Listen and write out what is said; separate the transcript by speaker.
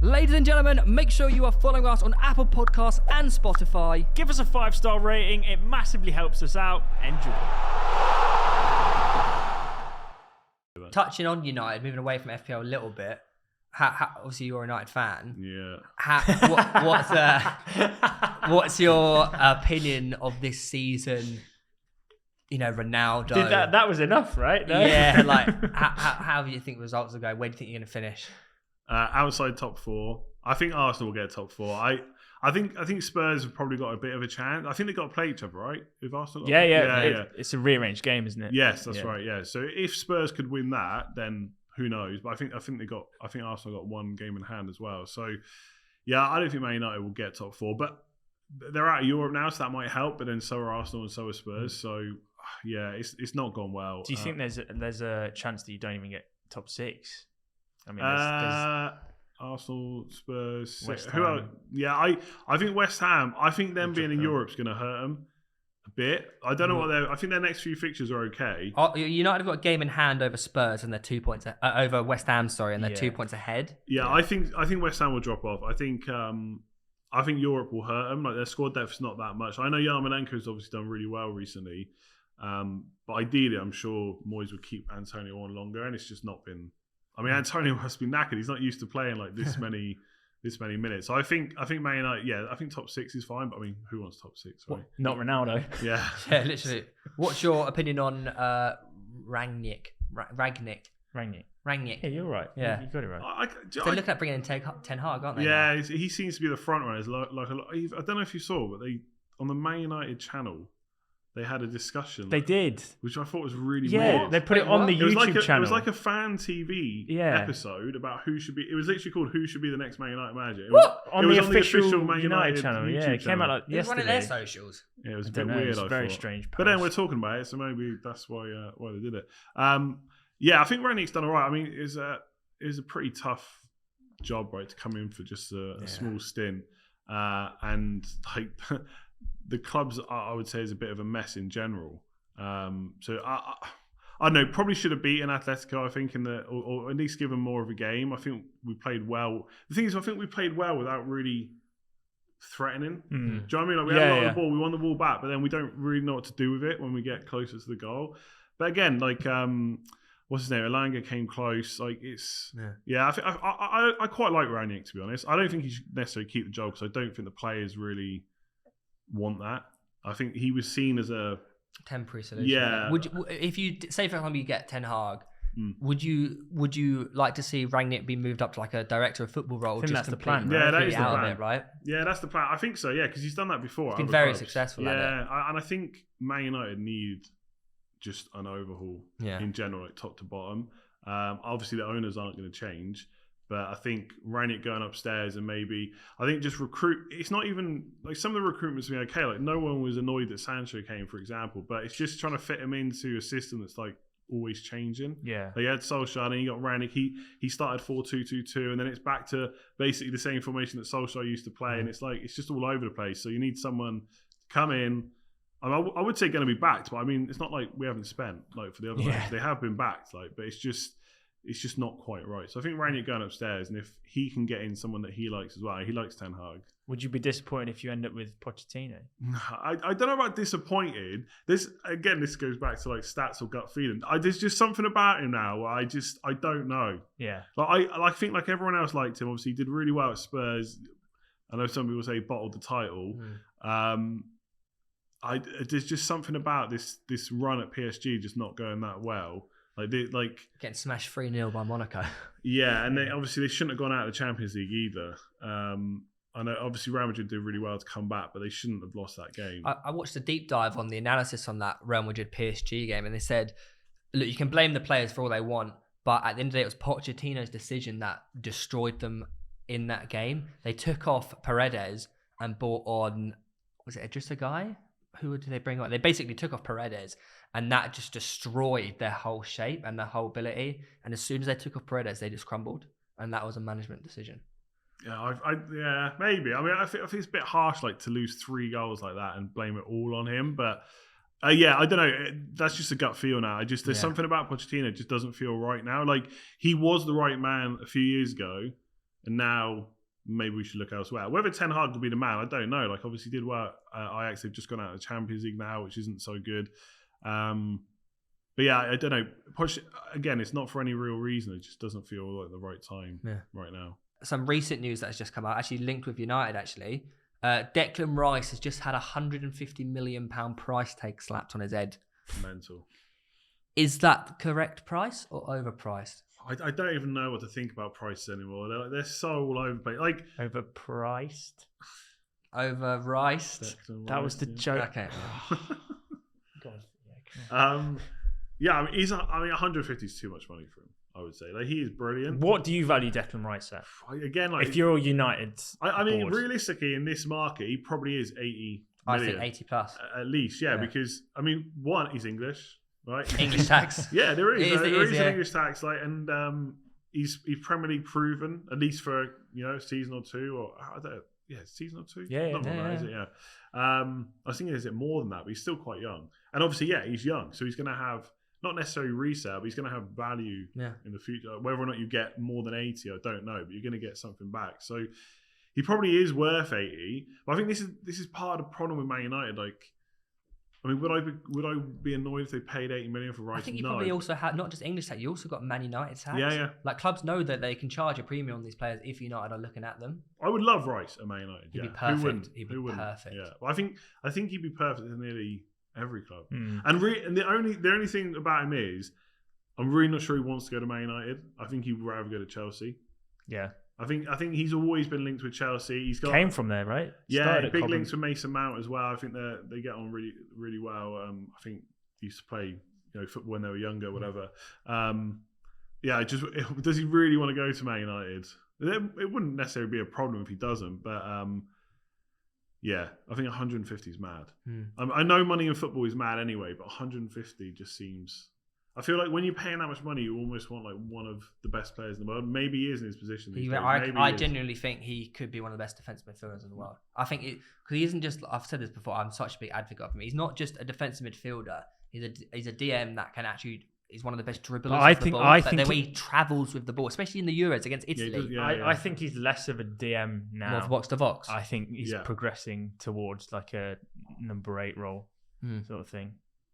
Speaker 1: Ladies and gentlemen, make sure you are following us on Apple Podcasts and Spotify.
Speaker 2: Give us a 5-star rating. It massively helps us out. Enjoy.
Speaker 1: Touching on United, moving away from FPL a little bit. Obviously, you're a United fan.
Speaker 3: Yeah.
Speaker 1: What's your opinion of this season? You know, Ronaldo.
Speaker 2: That was enough, right? No?
Speaker 1: Yeah, like how do you think results will go? Where do you think you're going to finish?
Speaker 3: Outside top 4. I think Arsenal will get top 4. I think Spurs have probably got a bit of a chance. I think they've got to play each other, right? If Arsenal
Speaker 2: It's a rearranged game, isn't it?
Speaker 3: Yes, that's right. Yeah. So if Spurs could win that, then who knows? But I think Arsenal got one game in hand as well. So yeah, I don't think Man United will get top 4, but they're out of Europe now, so that might help. But then so are Arsenal and so are Spurs. So yeah, it's not gone well.
Speaker 2: Do you think there's a chance that you don't even get top 6? I mean,
Speaker 3: there's Arsenal, Spurs,
Speaker 2: West
Speaker 3: who else?
Speaker 2: Ham.
Speaker 3: Yeah, I think West Ham. I think them being in Europe is going to hurt them a bit. I don't know what I think their next few fixtures are okay.
Speaker 1: United have got a game in hand over Spurs, and they're 2 points over West Ham. And they're 2 points ahead.
Speaker 3: Yeah, I think West Ham will drop off. I think Europe will hurt them. Like their squad depth's not that much. I know Yarmolenko's obviously done really well recently, but ideally, I'm sure Moyes would keep Antonio on longer, and it's just not been. I mean, Antonio must be knackered. He's not used to playing like this many minutes. So I think Man United. Yeah, I think top 6 is fine. But I mean, who wants top 6? Right?
Speaker 2: Not Ronaldo.
Speaker 3: Yeah.
Speaker 1: Yeah, literally. What's your opinion on Rangnick?
Speaker 2: Yeah, you're right.
Speaker 1: Yeah,
Speaker 2: you got it right.
Speaker 1: They're looking at bringing in Ten Hag, aren't they?
Speaker 3: Yeah, he seems to be the front runner. Like a lot. I don't know if you saw, but they on the Man United channel. They had a discussion.
Speaker 2: They did.
Speaker 3: Which I thought was really
Speaker 2: weird.
Speaker 3: weird.
Speaker 2: They put it on the YouTube channel.
Speaker 3: It was like a fan TV episode about who should be... It was literally called Who Should Be the Next Man United Manager.
Speaker 2: On the official Man United channel. Yeah, it came out like yesterday.
Speaker 1: It was one of their socials.
Speaker 3: Yeah, it was a bit weird,
Speaker 2: It's very strange.
Speaker 3: But then we're talking about it, so maybe that's why they did it. Yeah, I think Rangnick's done all right. I mean, it was a pretty tough job, right, to come in for just a small stint. And like... The clubs, I would say, is a bit of a mess in general. So I don't know. Probably should have beaten Atletico. I think or at least given more of a game. I think we played well. The thing is, I think we played well without really threatening. Do you know what I mean? Like we had a lot of the ball. We won the ball back, but then we don't really know what to do with it when we get closer to the goal. But again, like what's his name? Elanga came close. Like it's I quite like Rangnick, to be honest. I don't think he should necessarily keep the job because I don't think the players really want that. I think he was seen as a
Speaker 1: temporary solution.
Speaker 3: Yeah.
Speaker 1: Would you, if you say for example you get Ten Hag, would you like to see Rangnick be moved up to like a director of football role?
Speaker 2: I think that's the plan.
Speaker 3: Yeah, that is the plan.
Speaker 1: Of it, right?
Speaker 3: Yeah, that's the plan. I think so. Yeah, because he's done that before.
Speaker 1: He's been very successful.
Speaker 3: Yeah, and I think Man United need just an overhaul in general, like top to bottom. Obviously, the owners aren't going to change. But I think Rangnick going upstairs and maybe, I think just recruit, it's not even, like some of the recruitment's been okay. Like no one was annoyed that Sancho came, for example, but it's just trying to fit him into a system that's like always changing.
Speaker 2: Yeah.
Speaker 3: They had Solskjaer and you got Rangnick. He started 4-2-2-2 and then it's back to basically the same formation that Solskjaer used to play. And it's like, it's just all over the place. So you need someone to come in. I would say going to be backed, but I mean, it's not like we haven't spent like for the other ones. They have been backed, like, but it's just not quite right. So I think Rangnick going upstairs, and if he can get in someone that he likes as well, he likes Ten Hag.
Speaker 2: Would you be disappointed if you end up with Pochettino?
Speaker 3: I don't know about disappointed. This goes back to like stats or gut feeling. There's just something about him now where I don't know.
Speaker 2: Yeah.
Speaker 3: Like I think like everyone else liked him. Obviously, he did really well at Spurs. I know some people say he bottled the title. There's just something about this run at PSG just not going that well. Like
Speaker 1: getting smashed 3-0 by Monaco.
Speaker 3: Yeah, and they shouldn't have gone out of the Champions League either. I know obviously Real Madrid did really well to come back, but they shouldn't have lost that game.
Speaker 1: I watched a deep dive on the analysis on that Real Madrid PSG game, and they said, look, you can blame the players for all they want, but at the end of the day, it was Pochettino's decision that destroyed them in that game. They took off Paredes and brought on, was it just a guy? Who did they bring on? They basically took off Paredes, and that just destroyed their whole shape and their whole ability. And as soon as they took off Paredes, they just crumbled. And that was a management decision.
Speaker 3: Yeah, yeah, maybe. I mean, I think it's a bit harsh, like to lose 3 goals like that and blame it all on him. But yeah, I don't know. That's just a gut feel now. There's something about Pochettino just doesn't feel right now. Like he was the right man a few years ago, and now maybe we should look elsewhere. Whether Ten Hag will be the man, I don't know. Like, obviously, did work. Ajax have just gone out of the Champions League now, which isn't so good. But yeah, I don't know. Again, it's not for any real reason. It just doesn't feel like the right time right now.
Speaker 1: Some recent news that has just come out, actually linked with United, actually. Declan Rice has just had £150 million price tag slapped on his head.
Speaker 3: Mental.
Speaker 1: Is that the correct price or overpriced?
Speaker 3: I don't even know what to think about prices anymore. They're so all over the place. Like,
Speaker 2: Overpriced.
Speaker 1: Overpriced.
Speaker 2: That was the joke.
Speaker 1: Okay.
Speaker 2: God, come on.
Speaker 3: Yeah, I mean, 150 is too much money for him, I would say. Like, he is brilliant.
Speaker 2: What do you value Declan Rice at?
Speaker 3: Again, like,
Speaker 2: if you're United,
Speaker 3: I mean, realistically, in this market, he probably is 80 million.
Speaker 1: I think 80 plus.
Speaker 3: At least, yeah, because, I mean, one, he's English, right?
Speaker 1: English tax.
Speaker 3: Yeah, there is. There is
Speaker 1: yeah.
Speaker 3: an English tax, like, and he's Premier League proven, at least for, a season or two, or I don't know. Yeah, season or two?
Speaker 2: Yeah.
Speaker 3: Not more than that, is it? Yeah. I was thinking, is it more than that? But he's still quite young. And obviously, yeah, he's young. So he's going to have, not necessarily resale, but he's going to have value in the future. Whether or not you get more than 80, I don't know. But you're going to get something back. So he probably is worth 80. But I think this is part of the problem with Man United. Like, I mean, would I be annoyed if they paid 80 million for Rice?
Speaker 1: I think you probably also had not just English tax, you also got Man United tax.
Speaker 3: Yeah.
Speaker 1: Like, clubs know that they can charge a premium on these players if United are looking at them.
Speaker 3: I would love Rice at Man United.
Speaker 1: He'd be
Speaker 3: Who
Speaker 1: perfect.
Speaker 3: wouldn't?
Speaker 1: He'd be perfect.
Speaker 3: Yeah. Well, I think he'd be perfect in nearly every club.
Speaker 2: Mm.
Speaker 3: And the only thing about him is, I'm really not sure he wants to go to Man United. I think he'd rather go to Chelsea.
Speaker 2: Yeah.
Speaker 3: I think he's always been linked with Chelsea. He's
Speaker 2: came from there, right?
Speaker 3: Yeah, big links with Mason Mount as well. I think they get on really, really well. I think he used to play football when they were younger, whatever. Does he really want to go to Man United? It wouldn't necessarily be a problem if he doesn't, but yeah, I think 150 is mad. I know money in football is mad anyway, but 150 just seems. I feel like when you're paying that much money, you almost want like one of the best players in the world. Maybe he is in his position.
Speaker 1: I genuinely think he could be one of the best defensive midfielders in the world. I think because he isn't just. I've said this before. I'm such a big advocate of him. He's not just a defensive midfielder. He's a DM that can actually. He's one of the best dribblers. I think the way he travels with the ball, especially in the Euros against Italy.
Speaker 2: I think he's less of a DM now.
Speaker 1: More box to box.
Speaker 2: I think he's progressing towards like a number 8 role sort of thing.